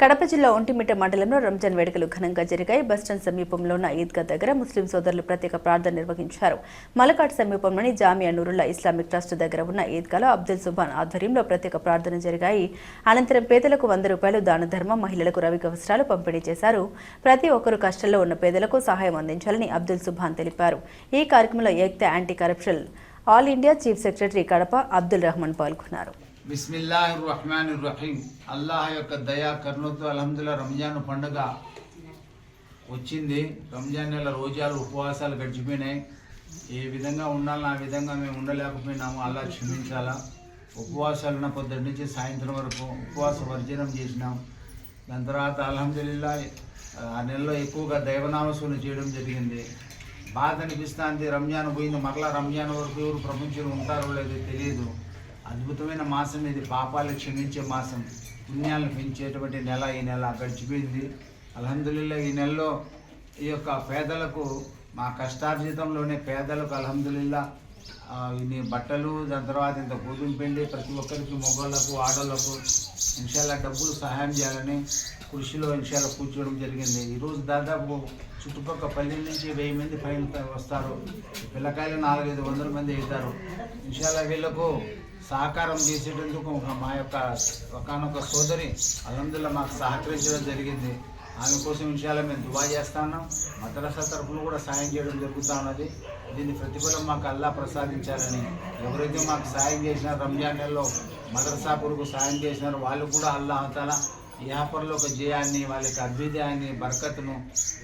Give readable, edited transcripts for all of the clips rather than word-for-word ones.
కడప జిల్లా ఒంటిమిట్ట మండలంలో రంజాన్ వేడుకలు ఘనంగా జరిగాయి. బస్టాండ్ సమీపంలో ఉన్న ఈద్గా దగ్గర ముస్లిం సోదరులు ప్రత్యేక ప్రార్థన నిర్వహించారు. మలకాట్ సమీపంలోని జామియా నూరుల్లా ఇస్లామిక్ ట్రస్ట్ దగ్గర ఉన్న ఈద్గాలో అబ్దుల్ సుబాన్ ఆధ్వర్యంలో ప్రత్యేక ప్రార్థన జరిగాయి. అనంతరం పేదలకు 100 రూపాయలు దాన ధర్మం, మహిళలకు రవిక వస్త్రాలు పంపిణీ చేశారు. ప్రతి ఒక్కరూ కష్టంలో ఉన్న పేదలకు సహాయం అందించాలని అబ్దుల్ సుబాన్ తెలిపారు. ఈ కార్యక్రమంలో Ekta Anti Corruption All India chief secretary Kadapa Abdul Rahman పాల్గొన్నారు. బిస్మిల్లాహిర్రహ్మానిర్రహీం. అల్లాహ్ యొక్క దయా కరుణతో అల్హమ్దుల్లా రంజాన్ పండుగ వచ్చింది. రంజాన్ నెల రోజాలు ఉపవాసాలు గడిచిపోయినాయి. ఏ విధంగా ఉండాలని ఆ విధంగా మేము ఉండలేకపోయినాము. అల్లాహ్ క్షమించాలా. ఉపవాసాలు ఉన్న పొద్దుటి నుంచి సాయంత్రం వరకు ఉపవాస వర్జనం చేసినాం. దాని తర్వాత అల్హమ్దుల్లా ఆ నెలలో ఎక్కువగా దైవనామస్మరణ చేయడం జరిగింది. బాధ అనిపిస్తుంది. రంజాన్ పోయింది, మరలా రంజాన్ వరకు ఎవరు ప్రపంచంలో ఉంటారో లేదో తెలియదు. అద్భుతమైన మాసం ఇది. పాపాలు క్షమించే మాసం, పుణ్యాలను పెంచేటువంటి నెల ఈ నెల గడిచిపోయింది. అల్హమ్దులిల్లా ఈ నెలలో ఈ యొక్క పేదలకు, మా కష్టార్జితంలోనే పేదలకు అల్హమ్దులిల్లా ఇన్ని బట్టలు, దాని తర్వాత ఇంత గోధుమ పిండి ప్రతి ఒక్కరికి, మగవాళ్ళకు ఆడవాళ్ళకు ఇన్షాల్లా డబ్బులు సహాయం చేయాలని కృషిలో ఇన్షాల్లా కూర్చోవడం జరిగింది. ఈరోజు దాదాపు చుట్టుపక్కల 10 నుంచి 1000 మంది పైన వస్తారు. పిల్లకాయలు 400-500 మంది అవుతారు. ఇన్షాల్లా వీళ్ళకు సహకారం చేసేటందుకు మా యొక్క ఒకనొక సోదరి అల్హమ్దుల్లా మాకు సహకరించడం జరిగింది. ఆమె కోసం ఇన్షాల్లా మేము దువా చేస్తా ఉన్నాం. మద్రసా తరఫున కూడా సాయం చేయడం జరుగుతూ ఉన్నది. దీని ప్రతిఫలం మాకు అల్లాహ్ ప్రసాదించాలని, ఎవరైతే మాకు సాయం చేసినారో రంజాన్ నెలలో మద్రసా కొరకు సాయం చేసినారో వాళ్ళు కూడా అల్లాహ్ తఆలా వ్యాపారంలో ఒక జయాన్ని, వాళ్ళకి అభ్యుదయాన్ని, బర్కత్ను,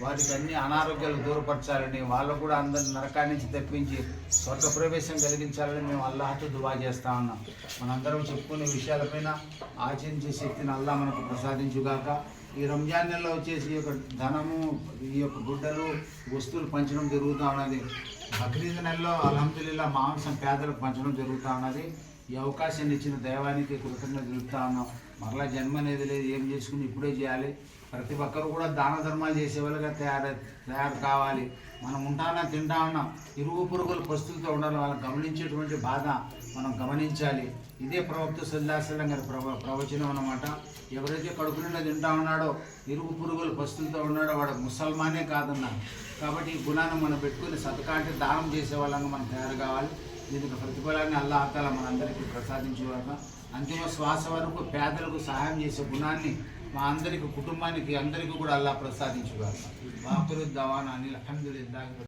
వారికి అన్ని అనారోగ్యాలు దూరపరచాలని, వాళ్ళు కూడా అందరిని నరకాన్ని నుంచి తెప్పించి స్వర్గ ప్రవేశం కలిగించాలని మేము అల్లాహ్తో దువా చేస్తా ఉన్నాం. మనందరం చెప్పుకునే విషయాలపైన ఆచరించే శక్తిని అల్లాహ్ మనకు ప్రసాదించుగాక. ఈ రంజాన్ నెలలో వచ్చేసి ఈ యొక్క ధనము, ఈ యొక్క గుడ్డలు, వస్తువులు పంచడం జరుగుతూ ఉన్నది. బక్రీద్ నెలలో అల్హమ్దులిల్లా మాంసం పేదలకు పంచడం జరుగుతూ ఉన్నది. ఈ అవకాశాన్ని ఇచ్చిన దైవానికి కృతజ్ఞత తెలుపుతా ఉన్నాం. మరలా జన్మ అనేది లేదు, ఏం చేసుకుని ఇప్పుడే చేయాలి. ప్రతి ఒక్కరు కూడా దాన ధర్మాలు చేసే వాళ్ళగా తయారు కావాలి. మనం ఉంటానా తింటా ఉన్నాం, ఇరుగు పురుగుల పరిస్థితులతో ఉండాలి. వాళ్ళని గమనించేటువంటి బాధ మనం గమనించాలి. ఇదే ప్రవక్త సల్లల్లాహు అలైహి వసల్లం గారి ప్రవచనం అన్నమాట. ఎవరైతే కడుపు నిండా తింటా ఉన్నాడో, ఇరుగు పురుగుల పరిస్థితులతో ఉన్నాడో వాడు ముసల్మానే కాదన్నారు. కాబట్టి ఈ గుణాన్ని మనం పెట్టుకుని సదకా అంటే దానం చేసే వాళ్ళంగా మనం తయారు కావాలి. దీనికి ప్రతిఫలాన్ని అల్లాహ్ తఆలా మనందరికీ ప్రసాదించేవాక, అంతిమ శ్వాస వరకు పేదలకు సహాయం చేసే గుణాన్ని మా అందరికీ, కుటుంబానికి అందరికీ కూడా అల్లాహ్ ప్రసాదించేవాక. వాఖిరు దవానా అనిల్ హమ్దులిల్లాహి.